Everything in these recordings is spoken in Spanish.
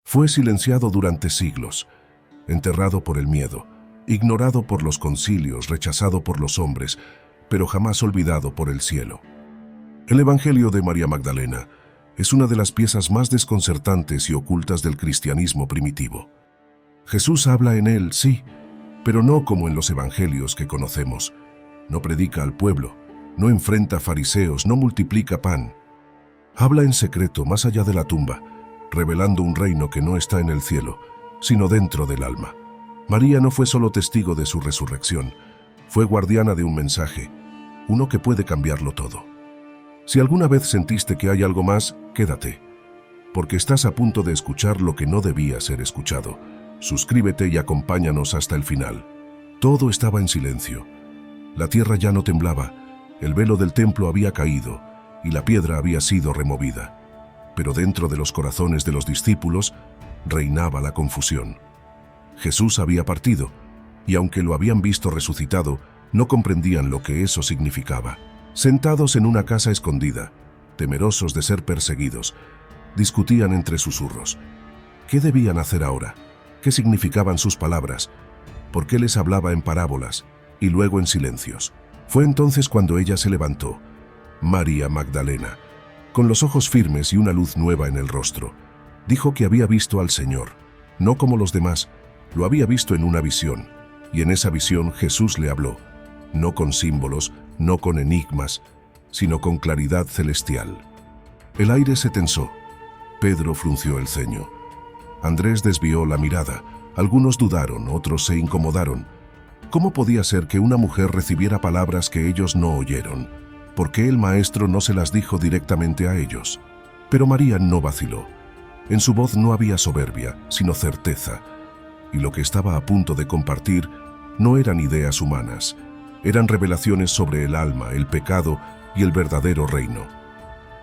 Fue silenciado durante siglos, enterrado por el miedo, ignorado por los concilios, rechazado por los hombres, pero jamás olvidado por el cielo. El Evangelio de María Magdalena es una de las piezas más desconcertantes y ocultas del cristianismo primitivo. Jesús habla en él, sí, pero no como en los evangelios que conocemos. No predica al pueblo, no enfrenta a fariseos, no multiplica pan. Habla en secreto, más allá de la tumba, revelando un reino que no está en el cielo, sino dentro del alma. María no fue solo testigo de su resurrección, fue guardiana de un mensaje, uno que puede cambiarlo todo. Si alguna vez sentiste que hay algo más, quédate, porque estás a punto de escuchar lo que no debía ser escuchado. Suscríbete y acompáñanos hasta el final. Todo estaba en silencio. La tierra ya no temblaba, el velo del templo había caído y la piedra había sido removida. Pero dentro de los corazones de los discípulos reinaba la confusión. Jesús había partido, y aunque lo habían visto resucitado, no comprendían lo que eso significaba. Sentados en una casa escondida, temerosos de ser perseguidos, discutían entre susurros. ¿Qué debían hacer ahora? ¿Qué significaban sus palabras? ¿Por qué les hablaba en parábolas y luego en silencios? Fue entonces cuando ella se levantó, María Magdalena, con los ojos firmes y una luz nueva en el rostro. Dijo que había visto al Señor, no como los demás, lo había visto en una visión, y en esa visión Jesús le habló, no con símbolos, no con enigmas, sino con claridad celestial. El aire se tensó. Pedro frunció el ceño. Andrés desvió la mirada. Algunos dudaron, otros se incomodaron. ¿Cómo podía ser que una mujer recibiera palabras que ellos no oyeron? ¿Por qué el maestro no se las dijo directamente a ellos? Pero María no vaciló. En su voz no había soberbia, sino certeza. Y lo que estaba a punto de compartir no eran ideas humanas, eran revelaciones sobre el alma, el pecado y el verdadero reino.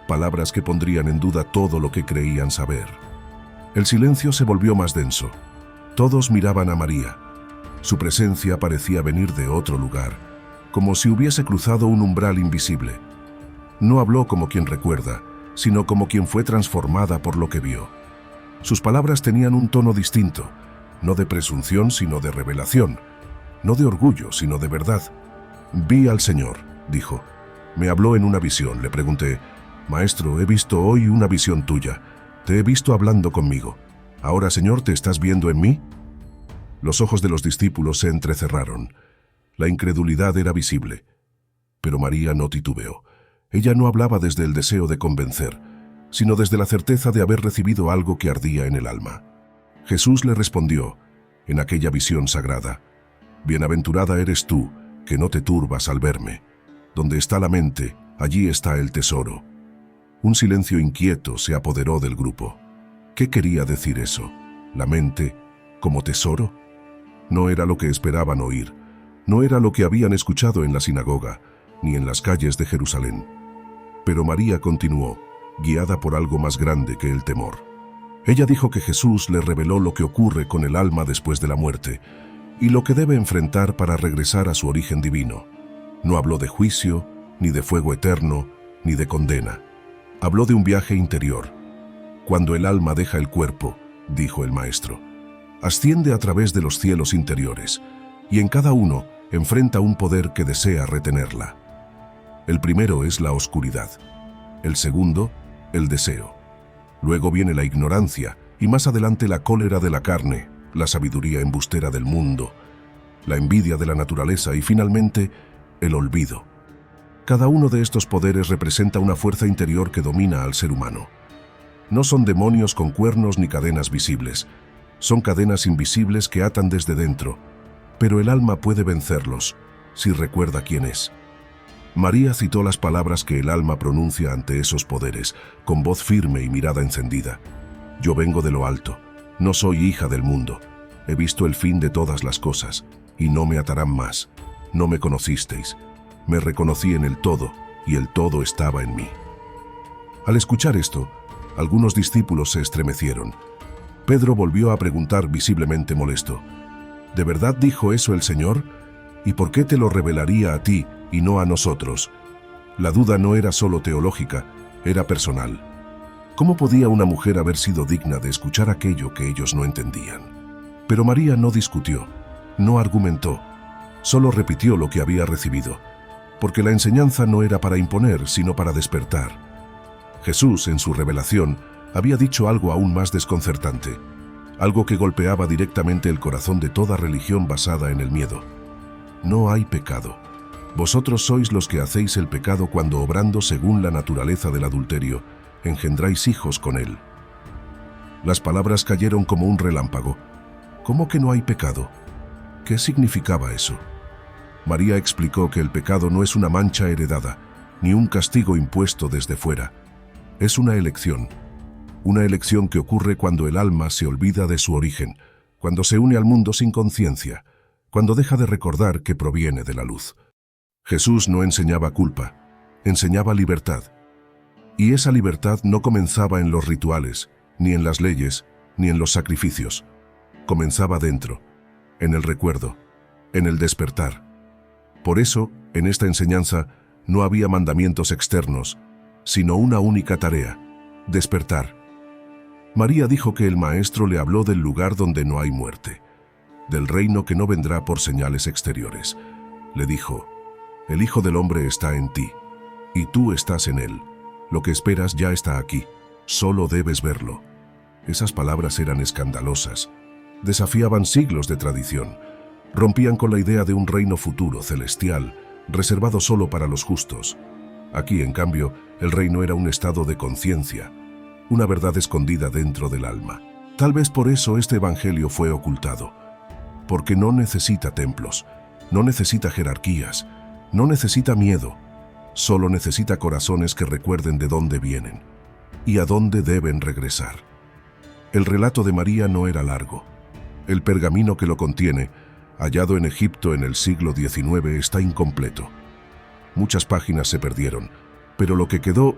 Palabras que pondrían en duda todo lo que creían saber. El silencio se volvió más denso. Todos miraban a María. Su presencia parecía venir de otro lugar, como si hubiese cruzado un umbral invisible. No habló como quien recuerda, sino como quien fue transformada por lo que vio. Sus palabras tenían un tono distinto, no de presunción, sino de revelación, no de orgullo, sino de verdad. «Vi al Señor», dijo. «Me habló en una visión». Le pregunté, «Maestro, he visto hoy una visión tuya. Te he visto hablando conmigo. ¿Ahora, Señor, te estás viendo en mí?» Los ojos de los discípulos se entrecerraron. La incredulidad era visible. Pero María no titubeó. Ella no hablaba desde el deseo de convencer, sino desde la certeza de haber recibido algo que ardía en el alma. Jesús le respondió, en aquella visión sagrada, «Bienaventurada eres tú, que no te turbas al verme. Donde está la mente, allí está el tesoro». Un silencio inquieto se apoderó del grupo. ¿Qué quería decir eso? ¿La mente como tesoro? No era lo que esperaban oír. No era lo que habían escuchado en la sinagoga, ni en las calles de Jerusalén. Pero María continuó, guiada por algo más grande que el temor. Ella dijo que Jesús le reveló lo que ocurre con el alma después de la muerte y lo que debe enfrentar para regresar a su origen divino. No habló de juicio, ni de fuego eterno, ni de condena. Habló de un viaje interior. Cuando el alma deja el cuerpo, dijo el Maestro, asciende a través de los cielos interiores, y en cada uno enfrenta un poder que desea retenerla. El primero es la oscuridad, el segundo, el deseo. Luego viene la ignorancia, y más adelante la cólera de la carne, la sabiduría embustera del mundo, la envidia de la naturaleza y finalmente, el olvido. Cada uno de estos poderes representa una fuerza interior que domina al ser humano. No son demonios con cuernos ni cadenas visibles. Son cadenas invisibles que atan desde dentro, pero el alma puede vencerlos, si recuerda quién es. María citó las palabras que el alma pronuncia ante esos poderes, con voz firme y mirada encendida. Yo vengo de lo alto, no soy hija del mundo. He visto el fin de todas las cosas, y no me atarán más. No me conocisteis. Me reconocí en el todo, y el todo estaba en mí. Al escuchar esto, algunos discípulos se estremecieron. Pedro volvió a preguntar visiblemente molesto, ¿de verdad dijo eso el Señor? ¿Y por qué te lo revelaría a ti y no a nosotros? La duda no era solo teológica, era personal. ¿Cómo podía una mujer haber sido digna de escuchar aquello que ellos no entendían? Pero María no discutió, no argumentó, solo repitió lo que había recibido, porque la enseñanza no era para imponer, sino para despertar. Jesús, en su revelación, había dicho algo aún más desconcertante, algo que golpeaba directamente el corazón de toda religión basada en el miedo. No hay pecado. Vosotros sois los que hacéis el pecado cuando, obrando según la naturaleza del adulterio, engendráis hijos con él. Las palabras cayeron como un relámpago. ¿Cómo que no hay pecado? ¿Qué significaba eso? María explicó que el pecado no es una mancha heredada, ni un castigo impuesto desde fuera. Es una elección que ocurre cuando el alma se olvida de su origen, cuando se une al mundo sin conciencia, cuando deja de recordar que proviene de la luz. Jesús no enseñaba culpa, enseñaba libertad. Y esa libertad no comenzaba en los rituales, ni en las leyes, ni en los sacrificios. Comenzaba dentro, en el recuerdo, en el despertar. Por eso, en esta enseñanza, no había mandamientos externos, sino una única tarea: despertar. María dijo que el Maestro le habló del lugar donde no hay muerte, del reino que no vendrá por señales exteriores. Le dijo: el Hijo del Hombre está en ti, y tú estás en él. Lo que esperas ya está aquí, solo debes verlo. Esas palabras eran escandalosas, desafiaban siglos de tradición, rompían con la idea de un reino futuro, celestial, reservado solo para los justos. Aquí, en cambio, el reino era un estado de conciencia, una verdad escondida dentro del alma. Tal vez por eso este evangelio fue ocultado, porque no necesita templos, no necesita jerarquías, no necesita miedo, solo necesita corazones que recuerden de dónde vienen y a dónde deben regresar. El relato de María no era largo. El pergamino que lo contiene, hallado en Egipto en el siglo XIX, está incompleto. Muchas páginas se perdieron, pero lo que quedó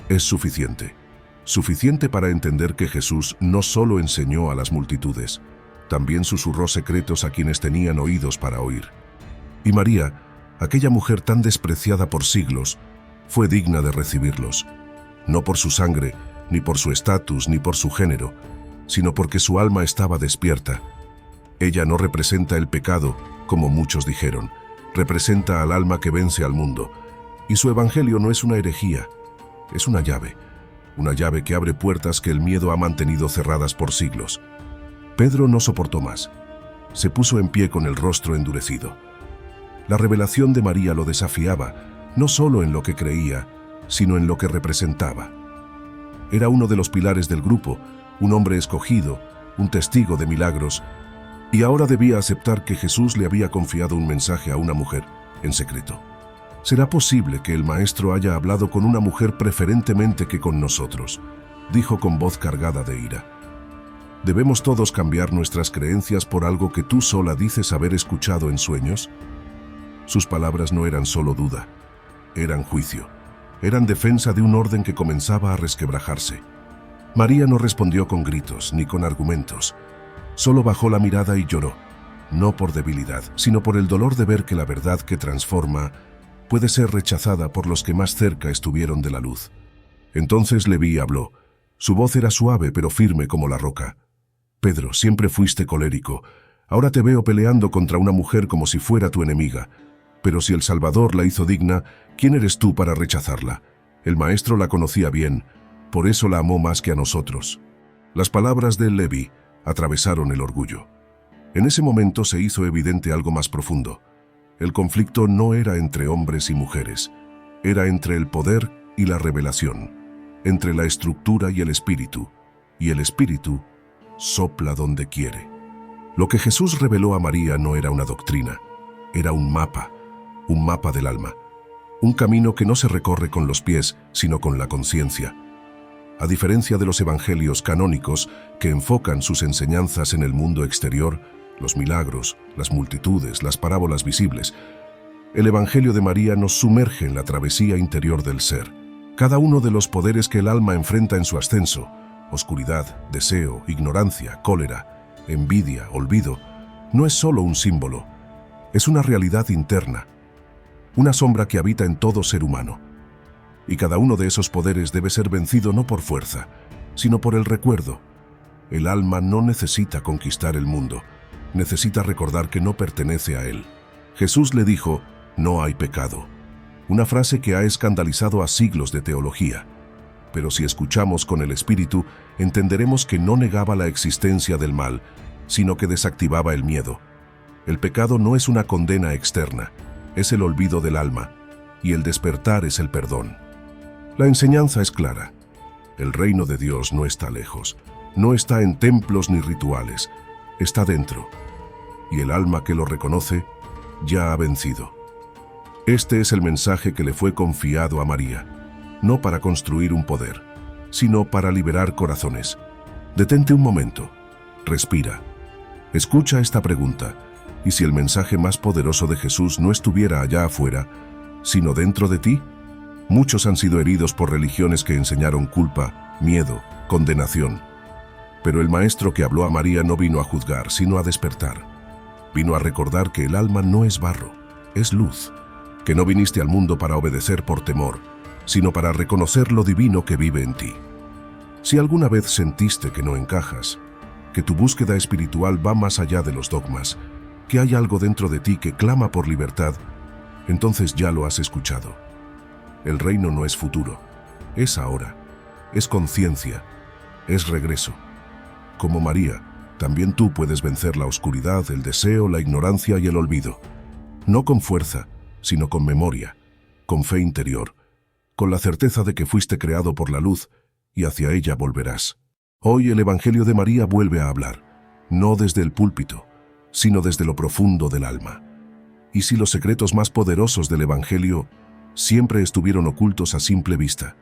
es suficiente. Suficiente para entender que Jesús no solo enseñó a las multitudes, también susurró secretos a quienes tenían oídos para oír. Y María, aquella mujer tan despreciada por siglos, fue digna de recibirlos, no por su sangre, ni por su estatus, ni por su género, sino porque su alma estaba despierta. Ella no representa el pecado, como muchos dijeron, representa al alma que vence al mundo, y su evangelio no es una herejía, es una llave que abre puertas que el miedo ha mantenido cerradas por siglos. Pedro no soportó más, se puso en pie con el rostro endurecido. La revelación de María lo desafiaba, no solo en lo que creía, sino en lo que representaba. Era uno de los pilares del grupo, un hombre escogido, un testigo de milagros, y ahora debía aceptar que Jesús le había confiado un mensaje a una mujer, en secreto. ¿Será posible que el Maestro haya hablado con una mujer preferentemente que con nosotros?, dijo con voz cargada de ira. ¿Debemos todos cambiar nuestras creencias por algo que tú sola dices haber escuchado en sueños? Sus palabras no eran solo duda, eran juicio, eran defensa de un orden que comenzaba a resquebrajarse. María no respondió con gritos ni con argumentos, solo bajó la mirada y lloró, no por debilidad, sino por el dolor de ver que la verdad que transforma puede ser rechazada por los que más cerca estuvieron de la luz. Entonces Leví habló. Su voz era suave pero firme como la roca. Pedro, siempre fuiste colérico. Ahora te veo peleando contra una mujer como si fuera tu enemiga. Pero si el Salvador la hizo digna, ¿quién eres tú para rechazarla? El Maestro la conocía bien, por eso la amó más que a nosotros. Las palabras de Leví atravesaron el orgullo. En ese momento se hizo evidente algo más profundo. El conflicto no era entre hombres y mujeres, era entre el poder y la revelación, entre la estructura y el espíritu sopla donde quiere. Lo que Jesús reveló a María no era una doctrina, era un mapa del alma, un camino que no se recorre con los pies, sino con la conciencia. A diferencia de los evangelios canónicos que enfocan sus enseñanzas en el mundo exterior, los milagros, las multitudes, las parábolas visibles, el Evangelio de María nos sumerge en la travesía interior del ser. Cada uno de los poderes que el alma enfrenta en su ascenso, oscuridad, deseo, ignorancia, cólera, envidia, olvido, no es solo un símbolo, es una realidad interna, una sombra que habita en todo ser humano. Y cada uno de esos poderes debe ser vencido no por fuerza, sino por el recuerdo. El alma no necesita conquistar el mundo, necesita recordar que no pertenece a él. Jesús le dijo, no hay pecado. Una frase que ha escandalizado a siglos de teología. Pero si escuchamos con el Espíritu, entenderemos que no negaba la existencia del mal, sino que desactivaba el miedo. El pecado no es una condena externa, es el olvido del alma, y el despertar es el perdón. La enseñanza es clara. El reino de Dios no está lejos, no está en templos ni rituales, está dentro, y el alma que lo reconoce ya ha vencido. Este es el mensaje que le fue confiado a María, no para construir un poder, sino para liberar corazones. Detente un momento, respira, escucha esta pregunta, y si el mensaje más poderoso de Jesús no estuviera allá afuera, sino dentro de ti, muchos han sido heridos por religiones que enseñaron culpa, miedo, condenación. Pero el maestro que habló a María no vino a juzgar, sino a despertar. Vino a recordar que el alma no es barro, es luz, que no viniste al mundo para obedecer por temor, sino para reconocer lo divino que vive en ti. Si alguna vez sentiste que no encajas, que tu búsqueda espiritual va más allá de los dogmas, que hay algo dentro de ti que clama por libertad, entonces ya lo has escuchado. El reino no es futuro, es ahora, es conciencia, es regreso. Como María, también tú puedes vencer la oscuridad, el deseo, la ignorancia y el olvido. No con fuerza, sino con memoria, con fe interior, con la certeza de que fuiste creado por la luz y hacia ella volverás. Hoy el Evangelio de María vuelve a hablar, no desde el púlpito, sino desde lo profundo del alma. Y si los secretos más poderosos del Evangelio siempre estuvieron ocultos a simple vista,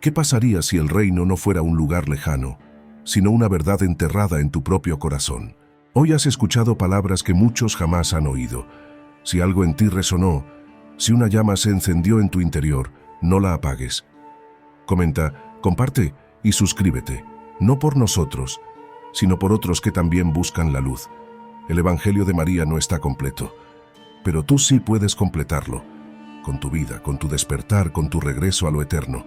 ¿qué pasaría si el reino no fuera un lugar lejano, sino una verdad enterrada en tu propio corazón? Hoy has escuchado palabras que muchos jamás han oído. Si algo en ti resonó, si una llama se encendió en tu interior, no la apagues. Comenta, comparte y suscríbete, no por nosotros, sino por otros que también buscan la luz. El Evangelio de María no está completo, pero tú sí puedes completarlo, con tu vida, con tu despertar, con tu regreso a lo eterno.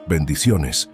Bendiciones.